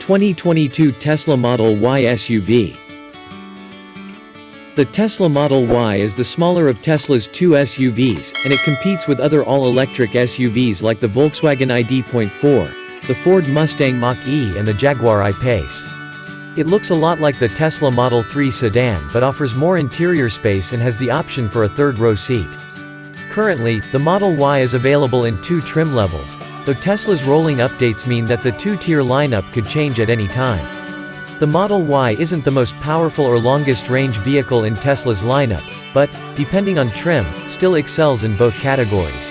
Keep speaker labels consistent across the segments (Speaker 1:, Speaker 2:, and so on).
Speaker 1: 2022 Tesla Model Y SUV. The Tesla Model Y is the smaller of Tesla's two SUVs, and it competes with other all-electric SUVs like the Volkswagen ID.4, the Ford Mustang Mach-E and the Jaguar I-Pace. It looks a lot like the Tesla Model 3 sedan but offers more interior space and has the option for a third-row seat. Currently, the Model Y is available in two trim levels, though Tesla's rolling updates mean that the two-tier lineup could change at any time. The Model Y isn't the most powerful or longest-range vehicle in Tesla's lineup, but, depending on trim, still excels in both categories.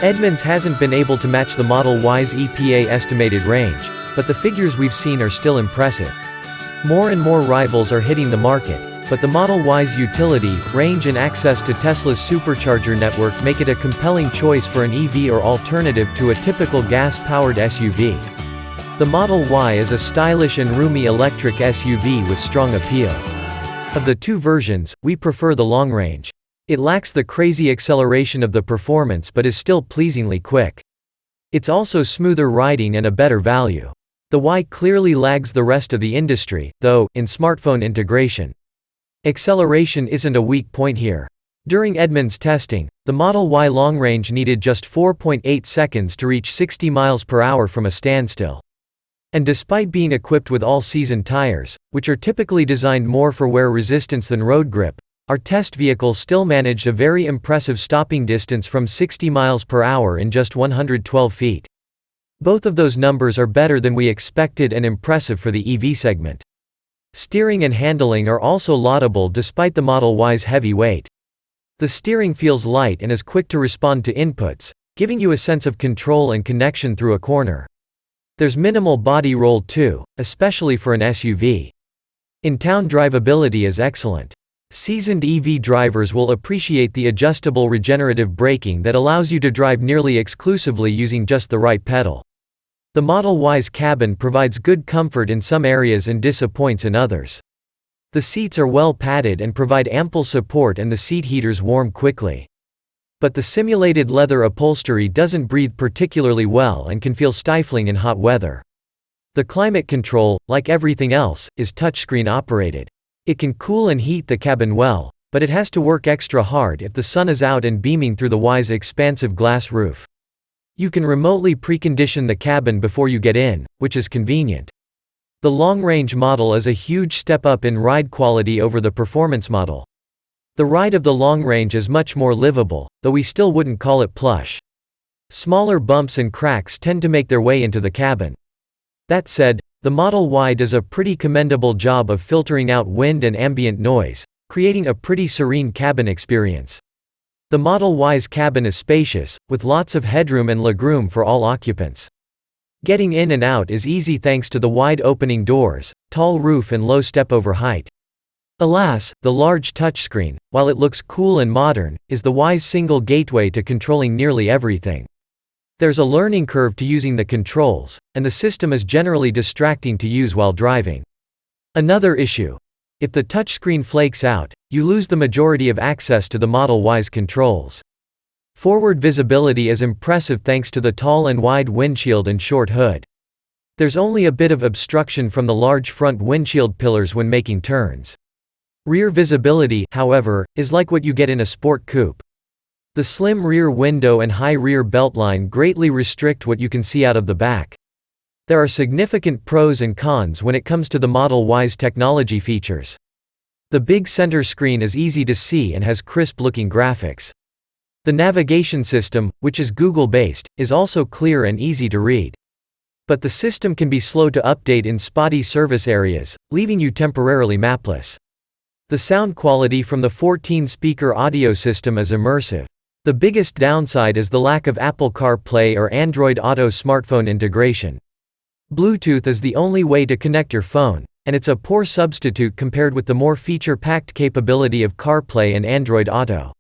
Speaker 1: Edmunds hasn't been able to match the Model Y's EPA estimated range, but the figures we've seen are still impressive. More and more rivals are hitting the market, but the Model Y's utility, range and access to Tesla's supercharger network make it a compelling choice for an EV or alternative to a typical gas-powered SUV. The Model Y is a stylish and roomy electric SUV with strong appeal. Of the two versions, we prefer the long range. It lacks the crazy acceleration of the performance but is still pleasingly quick. It's also smoother riding and a better value. The Y clearly lags the rest of the industry, though, in smartphone integration. Acceleration isn't a weak point here. During Edmunds testing, the Model Y long range needed just 4.8 seconds to reach 60 miles per hour from a standstill. And despite being equipped with all-season tires, which are typically designed more for wear resistance than road grip, our test vehicle still managed a very impressive stopping distance from 60 miles per hour in just 112 feet. Both of those numbers are better than we expected and impressive for the EV segment. Steering and handling are also laudable despite the Model Y's heavy weight. The steering feels light and is quick to respond to inputs, giving you a sense of control and connection through a corner. There's minimal body roll too, especially for an SUV. In-town drivability is excellent. Seasoned EV drivers will appreciate the adjustable regenerative braking that allows you to drive nearly exclusively using just the right pedal. The Model Y's cabin provides good comfort in some areas and disappoints in others. The seats are well padded and provide ample support and the seat heaters warm quickly. But the simulated leather upholstery doesn't breathe particularly well and can feel stifling in hot weather. The climate control, like everything else, is touchscreen operated. It can cool and heat the cabin well, but it has to work extra hard if the sun is out and beaming through the Y's expansive glass roof. You can remotely precondition the cabin before you get in, which is convenient. The long-range model is a huge step up in ride quality over the performance model. The ride of the long range is much more livable, though we still wouldn't call it plush. Smaller bumps and cracks tend to make their way into the cabin. That said, the Model Y does a pretty commendable job of filtering out wind and ambient noise, creating a pretty serene cabin experience. The Model Y's cabin is spacious, with lots of headroom and legroom for all occupants. Getting in and out is easy thanks to the wide opening doors, tall roof and low step-over height. Alas, the large touchscreen, while it looks cool and modern, is the Y's single gateway to controlling nearly everything. There's a learning curve to using the controls, and the system is generally distracting to use while driving. Another issue. If the touchscreen flakes out, you lose the majority of access to the Model Y's controls. Forward visibility is impressive thanks to the tall and wide windshield and short hood. There's only a bit of obstruction from the large front windshield pillars when making turns. Rear visibility, however, is like what you get in a sport coupe. The slim rear window and high rear beltline greatly restrict what you can see out of the back. There are significant pros and cons when it comes to the Model Y's technology features. The big center screen is easy to see and has crisp-looking graphics. The navigation system, which is Google-based, is also clear and easy to read. But the system can be slow to update in spotty service areas, leaving you temporarily mapless. The sound quality from the 14-speaker audio system is immersive. The biggest downside is the lack of Apple CarPlay or Android Auto smartphone integration. Bluetooth is the only way to connect your phone, and it's a poor substitute compared with the more feature-packed capability of CarPlay and Android Auto.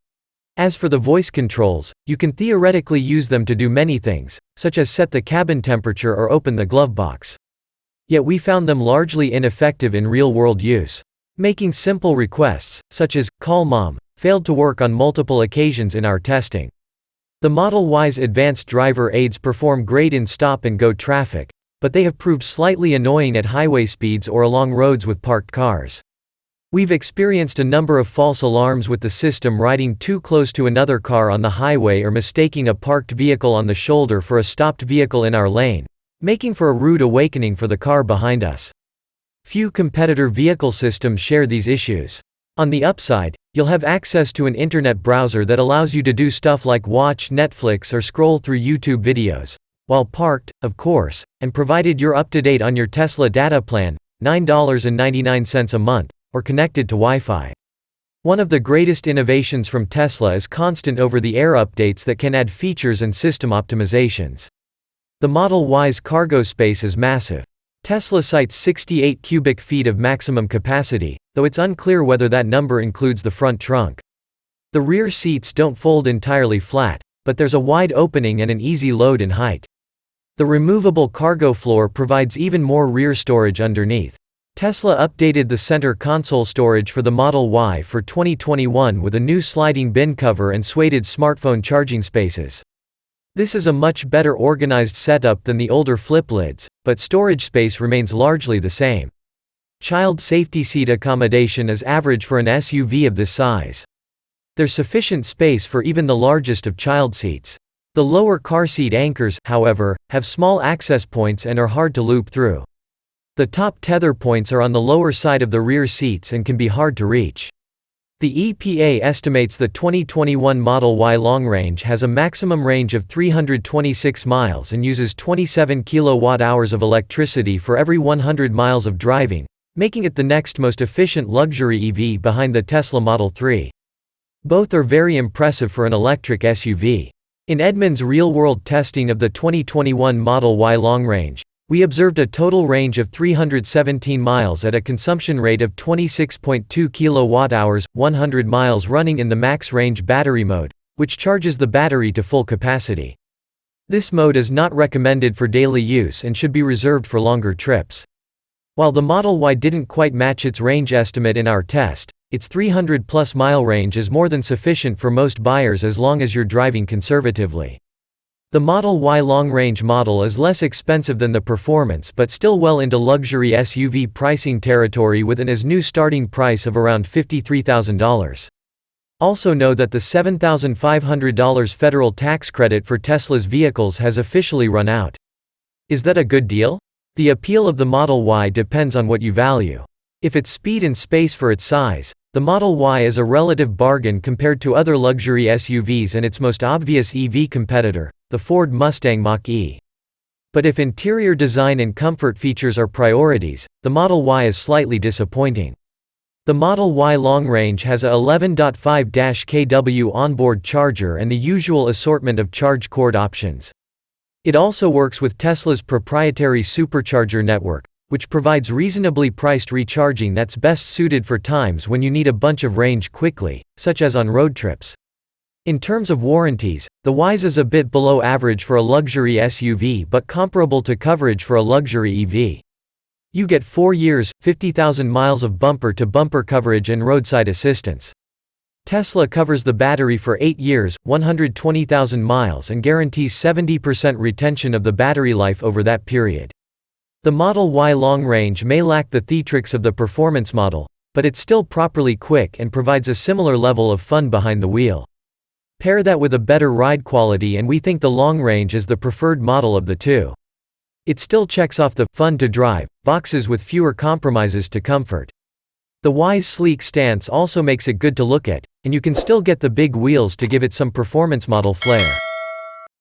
Speaker 1: As for the voice controls, you can theoretically use them to do many things, such as set the cabin temperature or open the glove box. Yet we found them largely ineffective in real-world use. Making simple requests, such as, "Call Mom," failed to work on multiple occasions in our testing. The Model Y's advanced driver aids perform great in stop-and-go traffic, but they have proved slightly annoying at highway speeds or along roads with parked cars. We've experienced a number of false alarms with the system riding too close to another car on the highway or mistaking a parked vehicle on the shoulder for a stopped vehicle in our lane, making for a rude awakening for the car behind us. Few competitor vehicle systems share these issues. On the upside, you'll have access to an internet browser that allows you to do stuff like watch Netflix or scroll through YouTube videos, while parked, of course, and provided you're up to date on your Tesla data plan, $9.99 a month, or connected to Wi-Fi. One of the greatest innovations from Tesla is constant over-the-air updates that can add features and system optimizations. The Model Y's cargo space is massive. Tesla cites 68 cubic feet of maximum capacity, though it's unclear whether that number includes the front trunk. The rear seats don't fold entirely flat, but there's a wide opening and an easy load in height. The removable cargo floor provides even more rear storage underneath. Tesla updated the center console storage for the Model Y for 2021 with a new sliding bin cover and suede smartphone charging spaces. This is a much better organized setup than the older flip lids, but storage space remains largely the same. Child safety seat accommodation is average for an SUV of this size. There's sufficient space for even the largest of child seats. The lower car seat anchors, however, have small access points and are hard to loop through. The top tether points are on the lower side of the rear seats and can be hard to reach. The EPA estimates the 2021 Model Y long range has a maximum range of 326 miles and uses 27 kilowatt-hours of electricity for every 100 miles of driving, making it the next most efficient luxury EV behind the Tesla Model 3. Both are very impressive for an electric SUV. In Edmunds' real-world testing of the 2021 Model Y long range, we observed a total range of 317 miles at a consumption rate of 26.2 kilowatt-hours, 100 miles running in the max range battery mode, which charges the battery to full capacity. This mode is not recommended for daily use and should be reserved for longer trips. While the Model Y didn't quite match its range estimate in our test, its 300-plus mile range is more than sufficient for most buyers as long as you're driving conservatively. The Model Y long-range model is less expensive than the Performance but still well into luxury SUV pricing territory with an as-new starting price of around $53,000. Also know that the $7,500 federal tax credit for Tesla's vehicles has officially run out. Is that a good deal? The appeal of the Model Y depends on what you value. If it's speed and space for its size, the Model Y is a relative bargain compared to other luxury SUVs and its most obvious EV competitor, the Ford Mustang Mach-E. But if interior design and comfort features are priorities, the Model Y is slightly disappointing. The Model Y long range has a 11.5 kW onboard charger and the usual assortment of charge cord options. It also works with Tesla's proprietary supercharger network, which provides reasonably priced recharging that's best suited for times when you need a bunch of range quickly, such as on road trips. In terms of warranties, the Y's is a bit below average for a luxury SUV but comparable to coverage for a luxury EV. You get 4 years, 50,000 miles of bumper-to-bumper coverage and roadside assistance. Tesla covers the battery for 8 years, 120,000 miles and guarantees 70% retention of the battery life over that period. The Model Y long range may lack the theatrics of the Performance model, but it's still properly quick and provides a similar level of fun behind the wheel. Pair that with a better ride quality and we think the long range is the preferred model of the two. It still checks off the fun to drive boxes with fewer compromises to comfort. The Y's sleek stance also makes it good to look at, and you can still get the big wheels to give it some performance model flair.